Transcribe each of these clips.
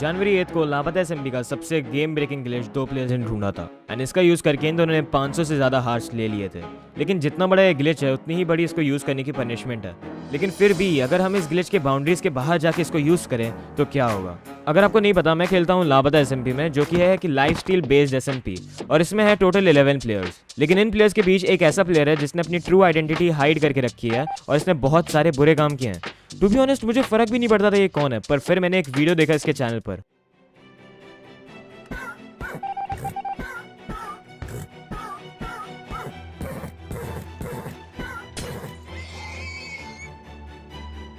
जनवरी 8 को लापता एसएमपी का सबसे गेम ब्रेकिंग ग्लिच 2 प्लेयर्स ने ढूंढा था एंड इसका यूज करके इन दोनों ने 500 से ज्यादा हार्ट्स ले लिए थे। लेकिन जितना बड़ा ये ग्लिच है उतनी ही बड़ी इसको यूज करने की पनिशमेंट है। लेकिन फिर भी अगर हम इस ग्लिच के बाउंड्रीज के बाहर जाके इसको यूज करें तो क्या होगा। अगर आपको नहीं पता, मैं खेलता हूँ लापता एसएमपी में, जो कि है कि लाइफ स्टील बेस्ड एसएमपी, और इसमें है टोटल 11 प्लेयर्स। लेकिन इन प्लेयर्स के बीच एक ऐसा प्लेयर है जिसने अपनी ट्रू आइडेंटिटी हाइड करके रखी है और इसने बहुत सारे बुरे काम किए हैं। टू बी ऑनेस्ट मुझे फर्क भी नहीं पड़ता था ये कौन है, पर फिर मैंने एक वीडियो देखा इसके चैनल पर।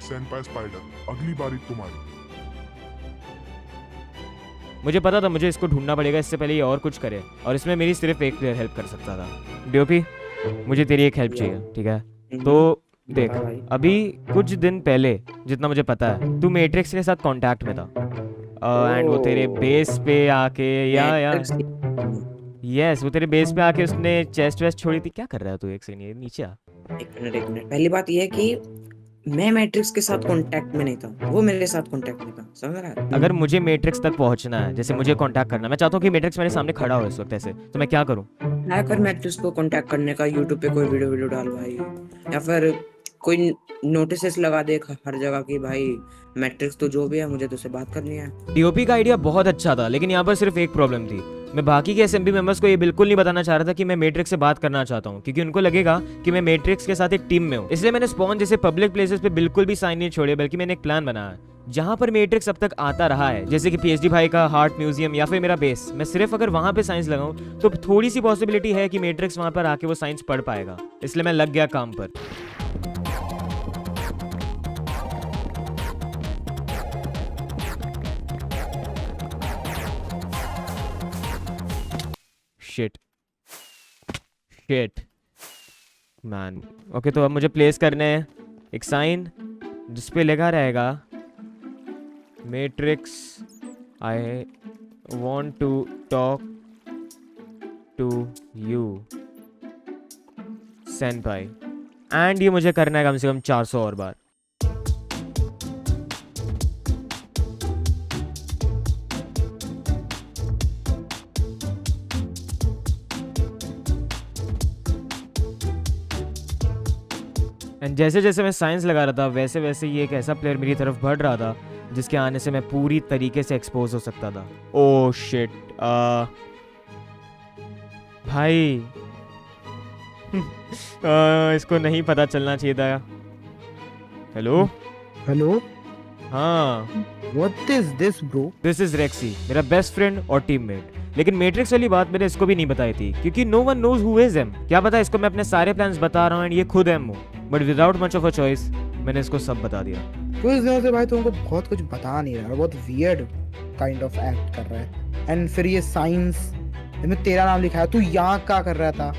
सेनपाई स्पाइडर, अगली बारी तुम्हारी। मुझे पता था मुझे इसको ढूंढना पड़ेगा इससे पहले ये और कुछ करे, और इसमें मेरी सिर्फ एक प्लेयर हेल्प कर सकता था। डीओपी, मुझे तेरी एक हेल्प चाहिए, ठीक है? तो देख, अभी कुछ दिन पहले जितना मुझे पता है तू मैट्रिक्स के साथ कांटेक्ट में था एंड वो तेरे बेस पे आके यस वो तेरे बेस पे आके उसने चेस्ट वेस्ट छोड़ी थी। क्या कर रहा है तू? एक सेकंड, ये नीचे आ। एक मिनट। पहली बात ये है कि मैं मैट्रिक्स के साथ कांटेक्ट में नहीं था, वो मेरे साथ कांटेक्ट में था, समझ रहा है? अगर मुझे मैट्रिक्स तक पहुंचना है, जैसे मुझे कांटेक्ट करना, मैं चाहता हूँ कि मैट्रिक्स मेरे सामने खड़ा हो इस वक्त ऐसे, तो मैं क्या करूँ? अगर मैट्रिक्स को कांटेक्ट करने का यूट्यूब पे कोई वीडियो डाल भाई, या फिर कोई नोटिसेस लगा दे हर जगह की भाई मैट्रिक्स तो जो भी है मुझे तो उससे बात करनी है। डीओपी का आइडिया बहुत अच्छा था, लेकिन यहाँ पर सिर्फ एक प्रॉब्लम थी। मैं बाकी के एसएमपी मेंबर्स को ये बिल्कुल नहीं बताना चाह रहा था कि मैं मैट्रिक्स से बात करना चाहता हूँ, क्योंकि उनको लगेगा कि मैं मैट्रिक्स के साथ एक टीम में हूँ। इसलिए मैंने स्पॉन जैसे पब्लिक प्लेसेस पे बिल्कुल भी साइन नहीं छोड़े, बल्कि मैंने एक प्लान बनाया जहां पर मैट्रिक्स अब तक आता रहा है, जैसे कि पीएचडी भाई का हार्ट म्यूजियम या फिर मेरा बेस। मैं सिर्फ अगर वहां पे साइंस लगाऊं तो थोड़ी सी पॉसिबिलिटी है कि मैट्रिक्स वहां पर आके वो साइंस पढ़ पाएगा। इसलिए मैं लग गया काम पर। Shit man. ओके, तो अब मुझे प्लेस करने हैं एक साइन जिसपे लिखा रहेगा matrix I want to talk to you सेनपाई, एंड ये मुझे करना है कम से कम 400 और बार। एंड जैसे जैसे मैं साइंस लगा रहा था वैसे वैसे ये एक ऐसा प्लेयर मेरी तरफ बढ़ रहा था जिसके आने से मैं पूरी तरीके से एक्सपोज हो सकता था। ओह शिट भाई इसको नहीं पता चलना चाहिए था। हेलो हाँ, What is this, bro? This is Rexy, मेरा बेस्ट फ्रेंड और टीममेट। लेकिन मैट्रिक्स वाली बात मैंने इसको भी नहीं बताई थी, क्योंकि no one knows who is am. क्या पता इसको मैं अपने सारे प्लान्स बता रहा हूँ एंड ये खुद एम हो, but without much of a choice मैंने इसको सब बता दिया। कुछ दिनों से भाई तुमको बहुत कुछ बता नहीं रहा, बहुत वियर्ड काइंड ऑफ एक्ट कर रहा है। एंड फिर ये साइंस में तेरा नाम लिखा है, तू यहाँ क्या कर रहा था?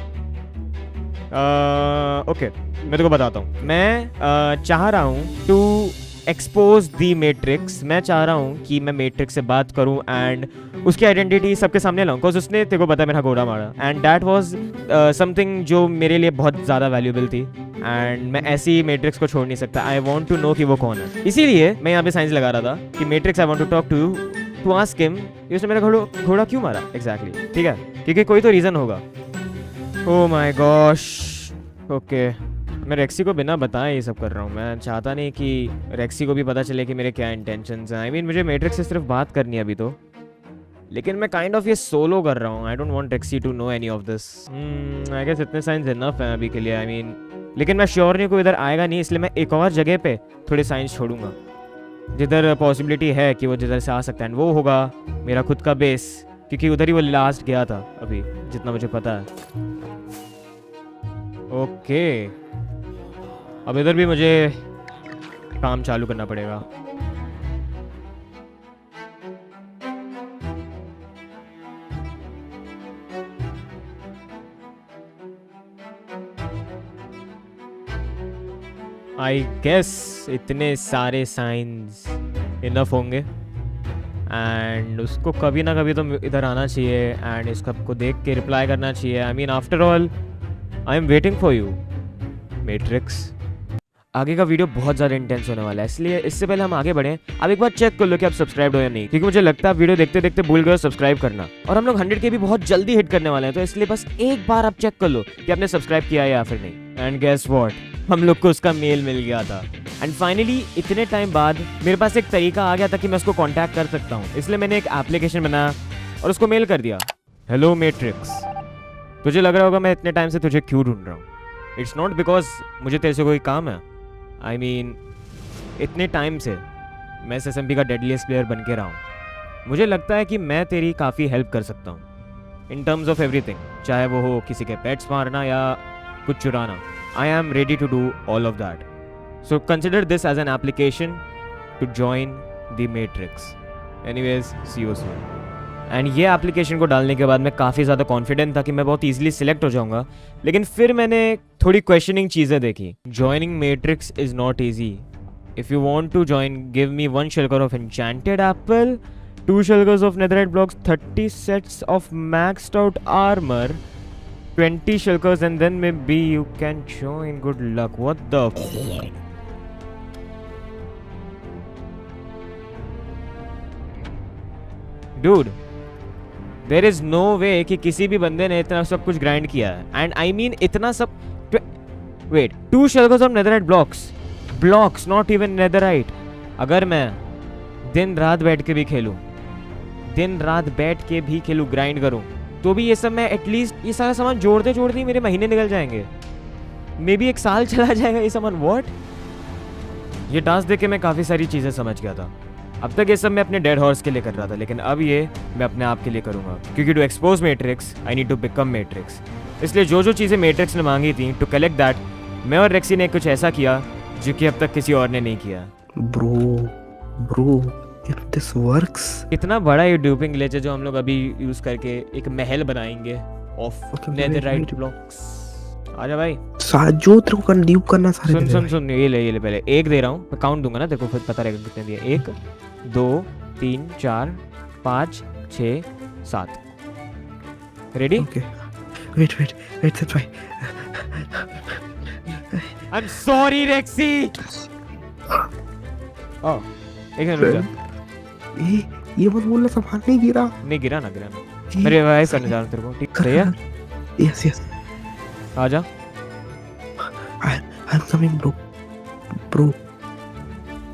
ओके, मैं तेको बताता हूँ। मैं चाह रहा हूँ टू एक्सपोज दी मैट्रिक्स। मैं चाह रहा हूँ कि मैं मैट्रिक्स से बात करूँ एंड उसकी आइडेंटिटी सबके सामने लाऊं, बिकॉज उसने तेको पता है मेरा घोड़ा मारा, एंड दैट वाज समथिंग जो मेरे लिए बहुत ज़्यादा वैल्यूबल थी, एंड मैं ऐसी मैट्रिक्स को छोड़ नहीं सकता। आई वांट टू नो कि वो कौन है। इसीलिए मैं यहाँ पे साइंस लगा रहा था कि matrix I want to talk to ask him कि उसने मेरा घोड़ा क्यों मारा एग्जैक्टली। ठीक है, क्योंकि कोई तो रीज़न होगा। Oh my gosh. ओके, मैं रेक्सी को बिना बताए ये सब कर रहा हूँ। मैं चाहता नहीं कि रेक्सी को भी पता चले कि मेरे क्या इंटेंशंस हैं। आई मीन मुझे मैट्रिक्स से सिर्फ बात करनी है अभी तो, लेकिन मैं काइंड ऑफ ये सोलो कर रहा हूँ। I don't want Rexy to know any of this. I guess इतने साइंस इनफ हैं अभी के लिए। आई मीन लेकिन मैं श्योर नहीं कोई इधर आएगा नहीं, इसलिए मैं एक और जगह पे थोड़े साइंस छोड़ूंगा जिधर पॉसिबिलिटी है कि वो जिधर से आ सकता है, वो होगा मेरा खुद का बेस, क्योंकि उधर ही वो लास्ट गया था अभी जितना मुझे पता है। ओके, अब इधर भी मुझे काम चालू करना पड़ेगा। आई गेस इतने सारे साइंस इनफ होंगे, एंड उसको कभी ना कभी तो इधर आना चाहिए एंड इस कप को देख के रिप्लाई करना चाहिए। I mean after all I am waiting for you matrix. आगे का वीडियो बहुत ज़्यादा इंटेंस होने वाला है, इसलिए इससे पहले हम आगे बढ़ें आप एक बार चेक कर लो कि आप सब्सक्राइब हो या नहीं, क्योंकि मुझे लगता है वीडियो देखते देखते भूल गए सब्सक्राइब करना, और हम लोग 100K भी बहुत जल्दी हिट करने वाले हैं, तो इसलिए बस एक बार आप चेक कर लो कि आपने सब्सक्राइब किया है या फिर नहीं। एंड गेस व्हाट, हम लोग को उसका मेल मिल गया था। एंड फाइनली इतने टाइम बाद मेरे पास एक तरीका आ गया था कि मैं उसको कॉन्टैक्ट कर सकता हूँ, इसलिए मैंने एक एप्लीकेशन बनाया और उसको मेल कर दिया। हेलो मैट्रिक्स, तुझे लग रहा होगा मैं इतने टाइम से तुझे क्यों ढूंढ रहा हूँ। इट्स नॉट बिकॉज मुझे तेरे से कोई काम है, आई मीन इतने टाइम से मैं SSMP का डेडलीस्ट प्लेयर बन के रहा हूँ। मुझे लगता है कि मैं तेरी काफ़ी हेल्प कर सकता हूँ इन टर्म्स ऑफ एवरीथिंग, चाहे वो हो किसी के पेट्स मारना या कुछ चुराना। I am ready to do all of that, so consider this as an application to join the matrix. Anyways, see you soon. And ये एप्लीकेशन को डालने के बाद मैं काफ़ी ज़्यादा कॉन्फिडेंट था कि मैं बहुत ईजिली सिलेक्ट हो जाऊंगा, लेकिन फिर मैंने थोड़ी क्वेश्चनिंग चीज़ें देखी। Joining matrix is not easy. If you want to join, give me 1 shulker of enchanted apple, 2 shulkers of netherite blocks, 30 sets of maxed out armor, 20 shulkers, and then maybe you can join. Good luck. What the dude, there is no way कि किसी भी बंदे ने इतना सब कुछ grind किया है। एंड आई मीन इतना सब, wait, 2 shulkers of netherite blocks, not even netherite. अगर मैं दिन रात बैठ के भी खेलूं, ग्राइंड करूं, तो भी ये सब मैं एटलीस्ट ये सारा सामान जोड़ते ही मेरे महीने निकल जाएंगे, मे बी 1 साल चला जाएगा ये सामान। व्हाट? ये टास्क देख के मैं काफ़ी सारी चीज़ें समझ गया था। अब तक ये सब मैं अपने डेड हॉर्स के लिए कर रहा था, लेकिन अब ये मैं अपने आप के लिए करूँगा, क्योंकि to expose matrix I need to become matrix. इसलिए जो जो चीज़ें मैट्रिक्स ने मांगी थी टू कलेक्ट दैट, मैं और रेक्सी ने कुछ ऐसा किया जो कि अब तक किसी और ने नहीं किया। ब्रो इफ दिस वर्क्स, इतना बड़ा ये ड्यूपिंग ग्लिच है जो हम लोग अभी यूज़ करके एक महल बनाएंगे ऑफ नेदरराइट ब्लॉक्स। आजा भाई, जो तेरे को ड्यूप करना सारे सुन, ये ले पहले 1 दे रहा हूँ, मैं काउंट दूंगा ना, देखो खुद पता रहेगा कितने दिए। 1 2 3 4 5 6 7। Ready? Okay, wait that's why I am sorry Rexy. Oh, एक मिनट रुक जा। ये मत बोलना सामान नहीं गिरा ना। मैं रिवाइव करने जा रहा हूँ तेरे को, ठीक है? यस आजा। I'm coming, bro.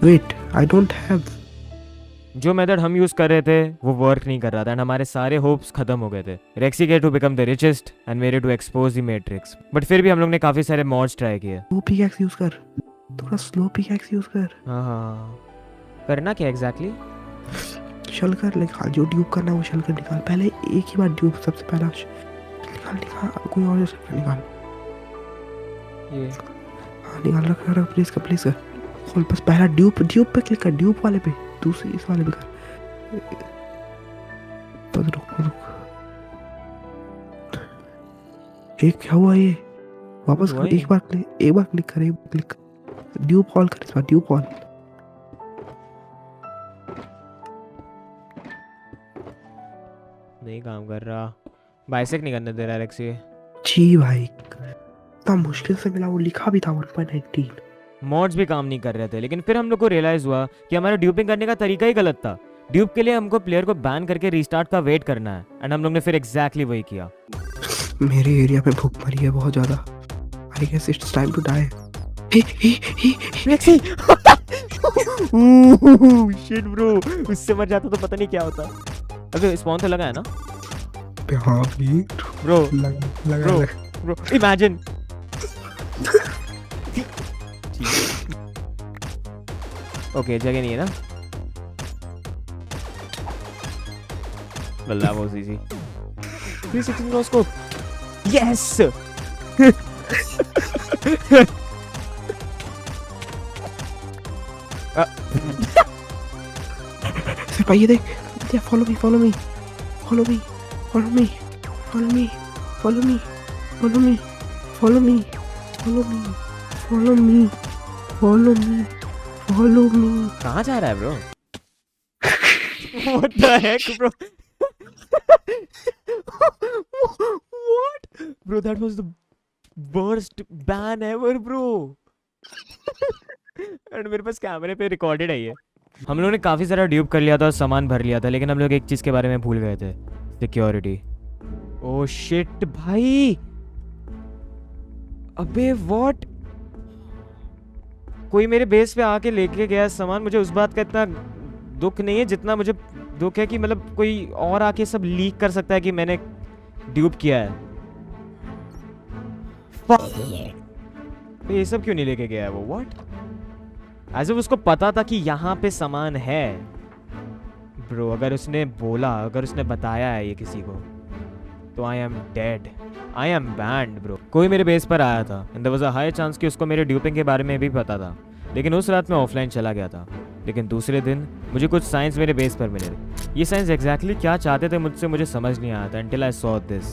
Wait, I don't have. जो मेथड हम यूज कर रहे थे वो वर्क नहीं कर रहा था, एंड हमारे सारे होप्स खत्म हो गए थे। रेक्सी के to become the richest and मेरे to expose the matrix, but फिर भी हम लोग ने काफी सारे मॉड्स ट्राई किए। स्लो पिकैक्स यूज कर, थोड़ा स्लो पिकैक्स यूज कर। हाँ, करना क्या एग्जैक्टली? शल्कर निकाल, जो ड्यूप करना वो शल्कर निकाल। पहले एक ही बार ड्यूप, सबसे पहला निकाल, कोई और शल्कर निकाल। ये हाँ निकाल, रख प्लीज कर। खोल, बस पहला ड्यूप पे क्लिक कर, ड्यूप वाले पे, दूसरे इस वाले पे कर। बस रुक। ये क्या हुआ? ये वापस कर, एक बार क्लिक कर, ड्यूप ऑल कर, इस बार ड्यूप ऑल। नहीं काम कर रहा, बाइसेक नहीं करने दे रहा रेक्सी। जी भाई, इतना मुश्किल से मिला, वो लिखा भी था 1.19। मॉड्स भी काम नहीं कर रहे थे, लेकिन फिर हम लोग को रियलाइज हुआ कि हमारा ड्यूपिंग करने का तरीका ही गलत था। ड्यूप के लिए हमको प्लेयर को बैन करके रीस्टार्ट का वेट करना है, एंड हम लोग ने फिर एग्जैक्टली वही किया। मेरे एरिया में भूखमरी है बहुत ज्यादा। I guess it's time to die. Rexy shit bro, उससे मर जाता तो पता नहीं क्या होता। अबे स्पॉन तो लगा है ना? हाँ भी ब्रो, लगा ब्रो इमेजिन। ओके, जगह नहीं है ना? बल्ला बहुत इजी। 360 no scope, yes. सिर्फ ये देख, follow me. कहाँ जा रहा है bro? What the heck bro? What? Bro, that was the worst ban ever bro. And मेरे पास कैमरे पे रिकॉर्डेड है ये। हम लोगों ने काफ़ी सारा ड्यूप कर लिया था और सामान भर लिया था, लेकिन हम लोग एक चीज़ के बारे में भूल गए थे, सिक्योरिटी। ओ शिट भाई, अबे व्हाट, कोई मेरे बेस पे आके लेके गया सामान। मुझे उस बात का इतना दुख नहीं है जितना मुझे दुख है कि मतलब कोई और आके सब लीक कर सकता है कि मैंने ड्यूप किया है। तो ये सब क्यों नहीं लेके गया है वो? व्हाट, एज इफ उसको पता था कि यहाँ पे सामान है। ब्रो अगर उसने बोला, अगर उसने बताया है ये किसी को, तो I am dead, I am banned bro. कोई मेरे बेस पर आया था and there was a high chance कि उसको मेरे ड्यूपिंग के बारे में भी पता था, लेकिन उस रात मैं ऑफलाइन चला गया था। लेकिन दूसरे दिन मुझे कुछ साइंस मेरे बेस पर मिले। ये साइंस एग्जैक्टली क्या चाहते थे मुझसे मुझे समझ नहीं आया था until I saw this।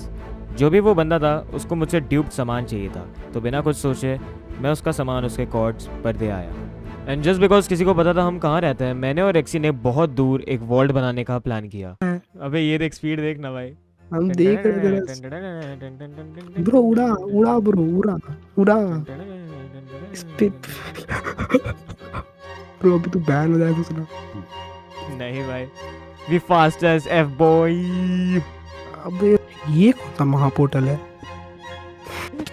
जो भी वो बंदा था उसको मुझसे ड्यूप्ड सामान चाहिए था, तो बिना कुछ सोचे मैं उसका सामान उसके कॉर्ड्स पर दे आया। एंड जस्ट बिकॉज किसी को पता था हम कहाँ रहते हैं, मैंने और रेक्सी ने बहुत दूर एक वॉल्ट बनाने का प्लान किया। अबे ये देख, स्पीड देख ना भाई। हम देख रहे थे ब्रो, उड़ा उड़ा ब्रो, उड़ा उड़ा ब्रो। अभी तू बैन हो जाएगा सुना। नहीं भाई, we fast as F boy. अबे ये कौन सा महापोर्टल है?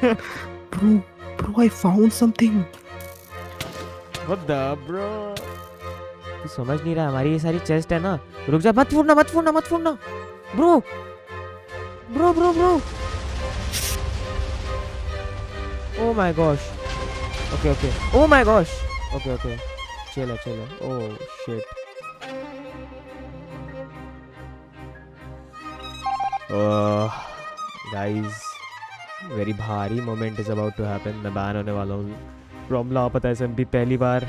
Bro bro I found something. What the bro? तू समझ नहीं रहा, हमारी ये सारी चेस्ट है ना। रुक जा, मत फोड़ना मत फोड़ना मत फोड़ना bro bro bro bro. Oh my gosh, okay okay, oh my gosh, okay okay, चलो चलो। ओह शिट, गाइस वेरी भारी moment is about to happen. मैं बैन होने वाला हूँ फ्रॉम लापता एसएमपी। पहली बार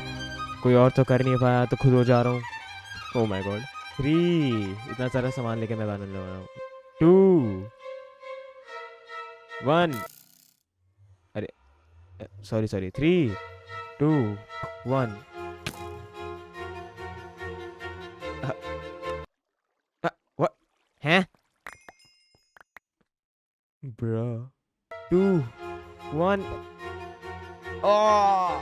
कोई और तो कर नहीं पाया तो खुद हो जा रहा हूँ। ओह माय गॉड, 3, इतना सारा सामान लेके मैं बैन होने वाला हूँ। 2 1, अरे सॉरी 3 2 1। व्हाट हैं ब्रो? 2 1। Oh!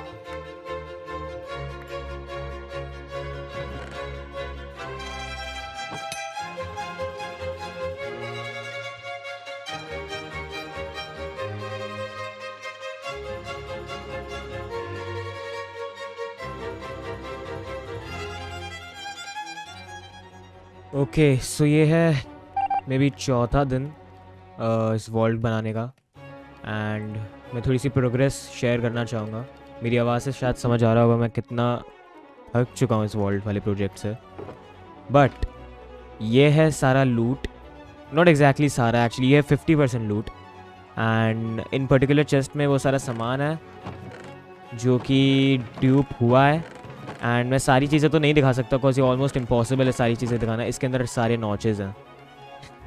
ओके सो ये है मे बी चौथा दिन इस वॉल्ट बनाने का, एंड मैं थोड़ी सी प्रोग्रेस शेयर करना चाहूँगा। मेरी आवाज़ से शायद समझ आ रहा होगा मैं कितना थक चुका हूँ इस वॉल्ट वाले प्रोजेक्ट से। बट ये है सारा लूट, नॉट एग्जैक्टली सारा, एक्चुअली ये है 50% लूट। एंड इन पर्टिकुलर चेस्ट में वो सारा सामान है जो कि ड्यूप हुआ है। एंड मैं सारी चीज़ें तो नहीं दिखा सकता बिकॉज ये ऑलमोस्ट इम्पॉसिबल है सारी चीज़ें दिखाना। इसके अंदर सारे नॉचेज़ हैं।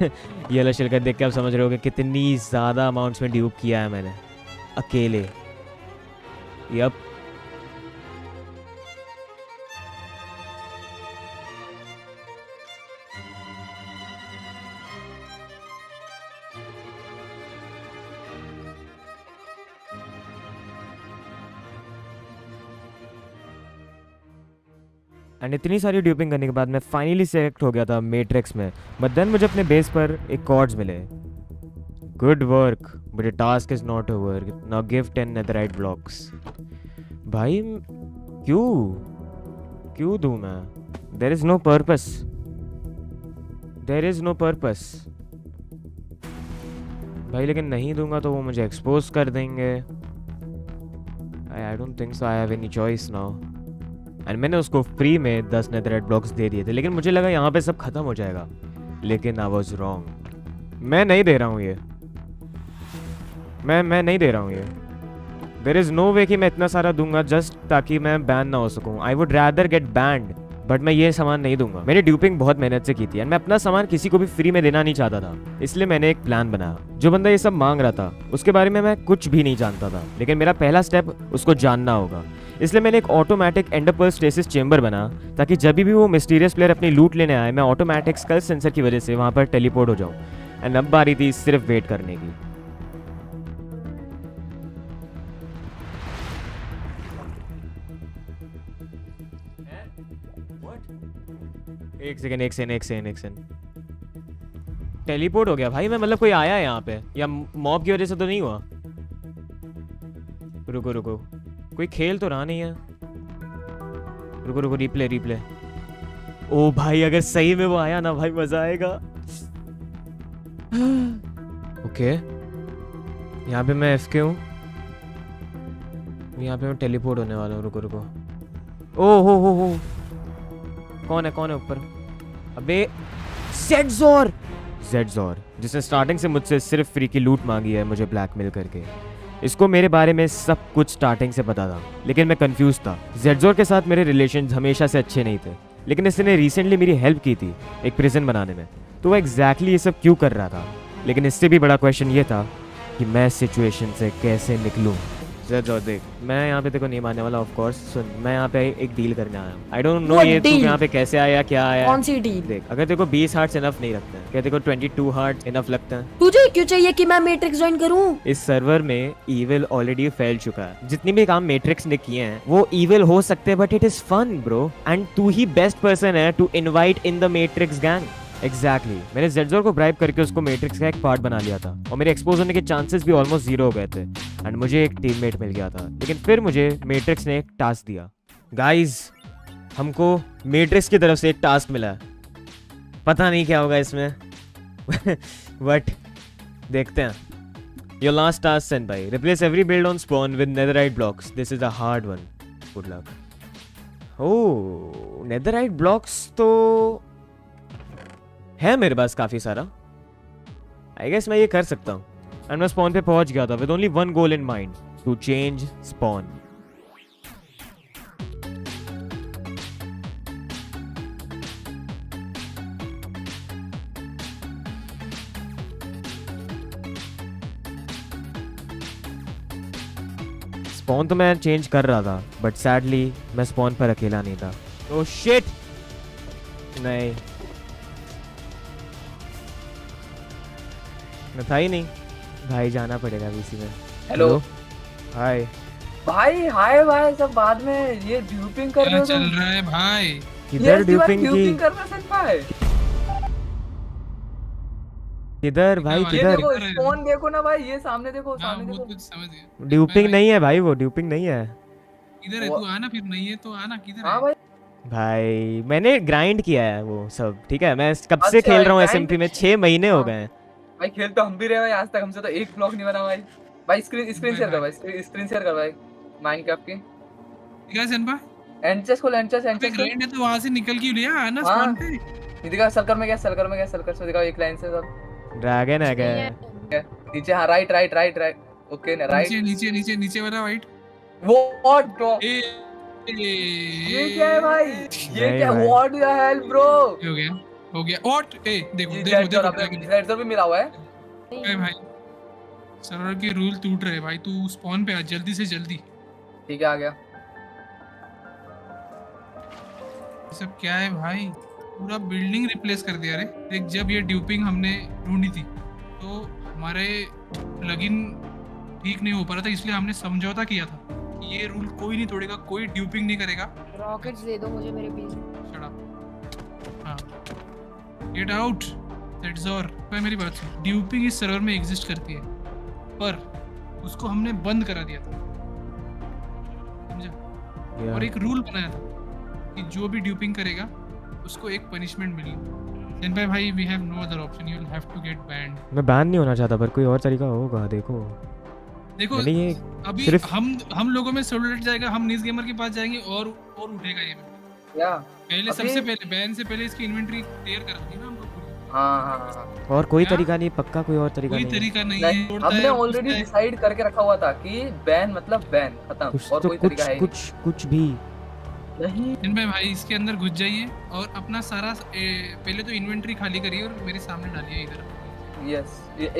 ये वाला शिलकर देख के आप समझ रहे हो कि कितनी ज़्यादा अमाउंट्स में ड्यूप किया है मैंने अकेले। यप, एंड इतनी सारी ड्यूपिंग करने के बाद मैं फाइनली सेलेक्ट हो गया था मैट्रिक्स में। बट देन मुझे अपने बेस पर एक कॉर्ड्स मिले। Good work but the task is not over, now give 10 netherite blocks. भाई क्यों दूं मैं? There is no purpose, there is no purpose भाई। लेकिन नहीं दूंगा तो वो मुझे एक्सपोज कर देंगे। I don't think so I have any choice now. And मैंने उसको फ्री में 10 नेथराइट ब्लॉक्स दे दिए थे, लेकिन मुझे लगा यहाँ पे सब खत्म हो जाएगा, लेकिन आई वाज रॉन्ग। मैं नहीं दे रहा हूँ ये, मैं नहीं दे रहा हूँ ये। देयर इज़ नो वे कि मैं इतना सारा दूंगा जस्ट ताकि मैं बैन ना हो सकूँ। I would rather gate band, but मैं ये सामान नहीं दूंगा। मैंने ड्यूपिंग बहुत मेहनत से की थी एंड मैं अपना सामान किसी को भी फ्री में देना नहीं चाहता था। इसलिए मैंने एक प्लान बनाया। जो बंदा ये सब मांग रहा था उसके बारे में मैं कुछ भी नहीं जानता था, लेकिन मेरा पहला स्टेप उसको जानना होगा। इसलिए मैंने एक ऑटोमेटिक एंडरपर्ल स्टेसिस चेंबर बना ताकि जब भी वो मिस्टीरियस प्लेयर अपनी लूट लेने आए मैं ऑटोमेटिक स्कल सेंसर की वजह से वहाँ पर टेलीपोर्ट हो जाऊँ। एंड अब बारी थी सिर्फ वेट करने की। एक सेकंड टेलीपोर्ट हो गया भाई मैं, मतलब कोई आया है यहाँ पे या मॉब की वजह से तो नहीं हुआ? रुको कोई खेल तो रहा नहीं है। रुको रिप्ले। ओ भाई अगर सही में वो आया ना भाई मजा आएगा। ओके यहाँ पे मैं FK हूँ, यहाँ पे मैं टेलीपोर्ट होने वाला हूँ। रुको ओ हो कौन है ऊपर? अबे जेडजोर जिसने स्टार्टिंग से मुझसे सिर्फ फ्री की लूट मांगी है मुझे ब्लैकमेल करके। इसको मेरे बारे में सब कुछ स्टार्टिंग से पता था, लेकिन मैं कंफ्यूज था। जेडजोर के साथ मेरे रिलेशंस हमेशा से अच्छे नहीं थे, लेकिन इसने रिसेंटली मेरी हेल्प की थी एक प्रिजन बनाने में। तो वो एग्जैक्टली ये सब क्यों कर रहा था? लेकिन इससे भी बड़ा क्वेश्चन ये था कि मैं सिचुएशन से कैसे निकलूं। जेडजोर देख, मैं यहाँ पे तेरे को नहीं मानने वाला, ऑफ कोर्स। सुन, मैं यहाँ पे एक डील करने आया हूँ। आई डोंट नो ये तू यहाँ पे कैसे आया, क्या आया। कौन सी डील? देख, अगर तेरे को 20 हार्ट्स इनफ नहीं लगते हैं, क्या तेरे को 22 हार्ट्स इनफ लगता है? तुझे क्यों चाहिए कि मैं मैट्रिक्स ज्वाइन करूं? इस सर्वर में इविल ऑलरेडी फैल चुका है। जितने भी काम मैट्रिक्स ने किए हैं वो इविल हो सकते हैं, but it is fun bro, and तू ही बेस्ट पर्सन है to invite in the matrix gang. Exactly मैंने जेडजोर को ब्राइब करके उसको मैट्रिक्स का एक पार्ट बना लिया था, और मेरे एक्सपोज होने के चांसेस भी ऑलमोस्ट 0 हो गए थे, एंड मुझे एक टीममेट मिल गया था। लेकिन फिर मुझे मैट्रिक्स ने एक टास्क दिया। गाइस, हमको मैट्रिक्स की तरफ से एक टास्क मिला है, पता नहीं क्या होगा इसमें बट देखते हैं। Your last task send by, replace every build on spawn with netherite blocks, this is a hard one, good luck. Oh, netherite blocks तो है मेरे पास काफी सारा, आई गेस मैं ये कर सकता हूँ। एंड मैं स्पॉन पे पहुंच गया था with only one goal in mind, to change spawn. Spawn तो मैं चेंज कर रहा था, बट सैडली मैं स्पॉन पर अकेला नहीं था। ओह शिट, नहीं मैं था ही नहीं भाई, जाना पड़ेगा VC में। हेलो हाय भाई, हाय भाई, सब बाद में। ये ड्यूपिंग कर रहे क्या हो चल तुम? रहा है भाई? किधर ड्यूपिंग की? ड्यूपिंग कर रहे हैं भाई। किधर भाई ये ये किधर? देखो, स्पॉन देखो ना भाई, ये सामने देखो, हाँ सामने वो देखो। तो समझ गया। ड्यूपिंग नहीं है भाई, वो ड्यूपिंग नहीं है इधर है, वो- तू आना, फिर नहीं है तो आना। किधर हाँ है? भाई, भाई। मैंने ग्राइंड किया है वो सब, ठीक है। मैं कब से अच्छा, खेल रहा हूँ grind SMP में, 6 महीने हो हाँ। गए हैं। भाई खेल तो हम भी रहे भाई, आज तक हमसे तो एक ब्लॉक नहीं बना भाई। भाई स्क्रीन शेयर कर भाई, स्क्रीन शेयर कर भाई माइनक्राफ्ट की। क्या सेनपा? एंचेस खोल, एंचेस अबे ग्राइंड है तो वहां से निकल के लिया आना हाँ। स्पॉन पे। ये दिखा सर्कल में, क्या सर्कल में, क्या सर्कल से दिखाओ एक लाइन से सब। ड्रैगन है क्या? नीचे, हाँ, right right right right, okay ना, राइट। नीचे नीचे नीचे नीचे वाला वाइट। वो व्हाट ब्रो, ए ये क्या है भाई? ये नहीं क्या, भाई। What the hell bro? हो गया व्हाट? ए देखो ये देखो जेडजोर, देखो अपने जेडजोर भी मिला हुआ है। ए भाई, सर्वर के रूल टूट रहे भाई, तू स्पॉन पे आ जल्दी से जल्दी। ठीक है, आ गया। ये सब क्या है भाई? पूरा बिल्डिंग रिप्लेस कर दिया रे। देख, जब ये ड्यूपिंग हमने ढूंढी थी तो हमारे प्लगइन ठीक नहीं हो पा रहा था, इसलिए हमने समझौता किया था कि ये रूल कोई नहीं तोड़ेगा, कोई ड्यूपिंग नहीं करेगा। रॉकेट्स दे दो मुझे मेरे पीस। Shut up. हाँ, गेट आउट जेडजोर। भाई मेरी बात सुन, ड्यूपिंग इस सर्वर में एग्जिस्ट करती है, पर उसको हमने बंद करा दिया था, समझा? और एक रूल बनाया था कि जो भी ड्यूपिंग करेगा उसको एक पनिशमेंट मिलेगी। सेनपाई भाई, we have no other option, you will have to get banned. मैं बैन नहीं होना चाहता, पर कोई और तरीका होगा। देखो देखो मैंने ये अभी सिर्फ- हम लोगों में सोलिडेट जाएगा, हम नीस गेमर के पास जाएंगे और उठेगा ये। या पहले अभी- सबसे पहले बैन से पहले इसकी इन्वेंटरी क्लियर करनी है ना हमको पूरी। हाँ हाँ हाँ, और कोई क्या? तरीका नहीं, पक्का कोई और तरीका कोई नहीं है। तरीका नहीं नहीं, है। तोड़ता हमने है, ऑलरेडी घुसता है। डिसाइड करके रखा हुआ था कि बैन मतलब बैन, खत्म, कुछ और तो कोई कुछ तरीका है कुछ भी नहीं। इनमें भाई इसके अंदर घुस जाइए और अपना सारा पहले तो इन्वेंटरी खाली करिए और मेरे सामने डालिए इधर। यस,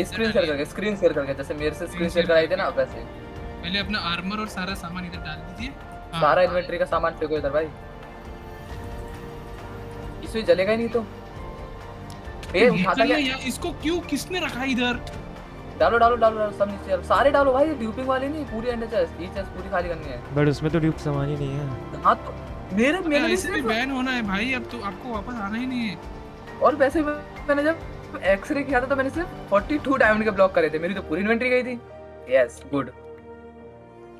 स्क्रीन शेयर करके, स्क्रीन शेयर करके, जैसे मेरे से स्क्रीन शेयर कराई थे ना, वैसे पहले अपना आर्मर और सारा सामान इधर डाल दीजिए। हाँ। सारा इन्वेंटरी का सामान फेंको इधर भाई, इसमें जलेगा ही नहीं तो। ए उठाता क्या? यार इसको क्यों, किसने रखा इधर? डालो डालो डालो डालो, सब नीचे डालो, सारे डालो भाई, ड्यूपिंग वाले नहीं, पूरी एंड चेस्ट, ई चेस्ट पूरी खाली करनी है। बट उसमें तो ड्यूप सामान ही नहीं है। हाँ मेरे मैंने भी ऐसे भी सिर्फ बैन होना है भाई, अब तो आपको वापस आना ही नहीं है। और वैसे भी मैंने जब एक्सरे किया था तो मैंने सिर्फ 42 डायमंड के ब्लॉक करे थे, मेरी तो पूरी इन्वेंटरी गई थी। यस गुड,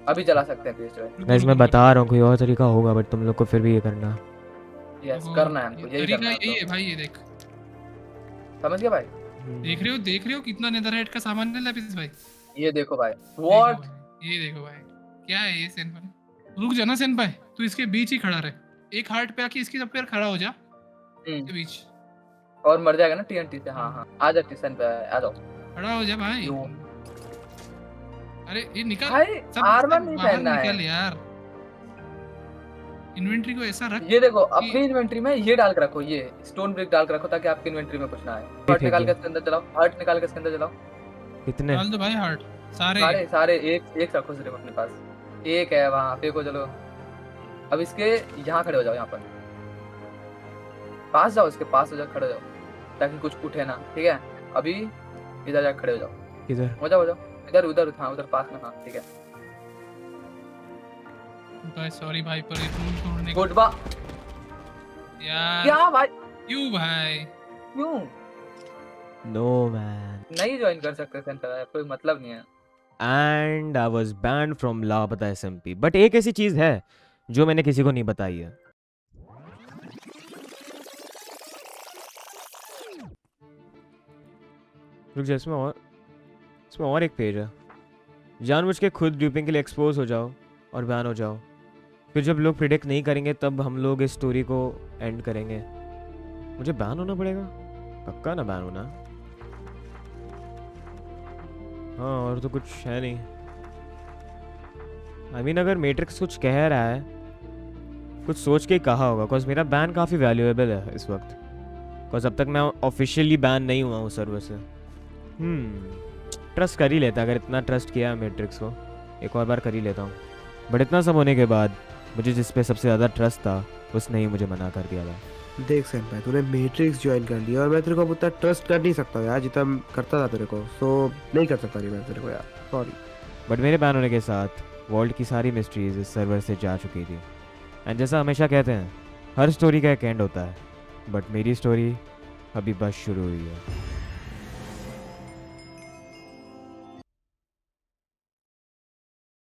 अभी चला सकते हैं पेज जो है। गाइस मैं बता रहा हूँ कोई और तरीका होगा बट तुम लोग को फिर भी ये करना। यस करना है हमको, यही तरीका करना है यही है हमको। भाई, ये देख समझ गया भाई? देख रहे हो कितना नेदरराइट का सामान है लैपिस भाई। ये देखो भाई, देखो व्हाट भाई, ये देखो भाई क्या है ये सेनपाई। रुक जा ना सेनपाई, तू इसके बीच ही खड़ा रहे, एक हार्ट पे आके इसकी सब पे खड़ा हो जा हम्म, के बीच, और मर जाएगा ना टीएनटी से। हाँ हाँ आ जा टीसन पे, आ जाओ खड़ा हो जा भाई। यो। अरे ये निकल, भाई सब आर्मर सब नहीं बाहर पहनना है। निकल यार, इन्वेंटरी को ऐसा रख। ये देखो अपनी इन्वेंटरी में ये डाल के रखो, ये स्टोन ब्रिक डाल के रखो ताकि आपकी इन्वेंटरी में कुछ ना आए। हार्ट निकाल के इसके अंदर चलाओ, हार्ट निकाल के इसके अंदर चलाओ। कितने? डाल दो भाई हार्ट सारे। सारे सारे एक रखो सिर्फ अपने पास, एक है वहाँ फेंको। चलो अब इसके यहाँ खड़े हो जाओ, यहाँ पर पास जाओ, इसके पास हो जाओ, खड़े हो जाओ ताकि कुछ उठे ना। ठीक है अभी इधर जाके खड़े हो जाओ, किधर? हो जाओ इधर उधर, हाँ उधर पास में। हाँ ठीक है भाई सॉरी भाई, पर ये रूल तोड़ने का गुड बा। यार क्या भाई, क्यों भाई? क्यों नो मैन। नहीं ज्वाइन कर सकते सेंटर, कोई मतलब नहीं है। And I was banned from लापता एसएमपी। बट एक ऐसी चीज है जो मैंने किसी को नहीं बताई है। रुक जा, इसमें और एक पेज है। जानबूझ के खुद ड्यूपिंग के लिए एक्सपोज हो जाओ और बैन हो जाओ, फिर जब लोग प्रिडिक्ट नहीं करेंगे तब हम लोग इस स्टोरी को एंड करेंगे। मुझे बैन होना पड़ेगा पक्का ना, बैन होना। हाँ और तो कुछ है नहीं। आई मीन अगर मैट्रिक्स कुछ कह रहा है कुछ सोच के ही कहा होगा, बिकॉज मेरा बैन काफ़ी वैल्यूएबल है इस वक्त, बिकॉज अब तक मैं ऑफिशियली बैन नहीं हुआ हूँ सर्वर से। ट्रस्ट कर ही लेता, अगर इतना ट्रस्ट किया है मैट्रिक्स को एक और बार कर ही लेता हूँ। बट इतना सब होने के बाद मुझे जिस पे सबसे ज़्यादा ट्रस्ट था उसने ही मुझे मना कर दिया था। देख सेनपाई, तूने मैट्रिक्स ज्वाइन कर लिया और मैं तेरे को अब उतना ट्रस्ट कर नहीं सकता यार जितना करता था तेरे को, सो नहीं कर सकता नहीं मैं तेरे को यार, सॉरी। बट मेरे बैन होने के साथ वर्ल्ड की सारी मिस्ट्रीज इस सर्वर से जा चुकी थी। एंड जैसा हमेशा कहते हैं हर स्टोरी का एक एंड होता है, बट मेरी स्टोरी अभी बस शुरू हुई है।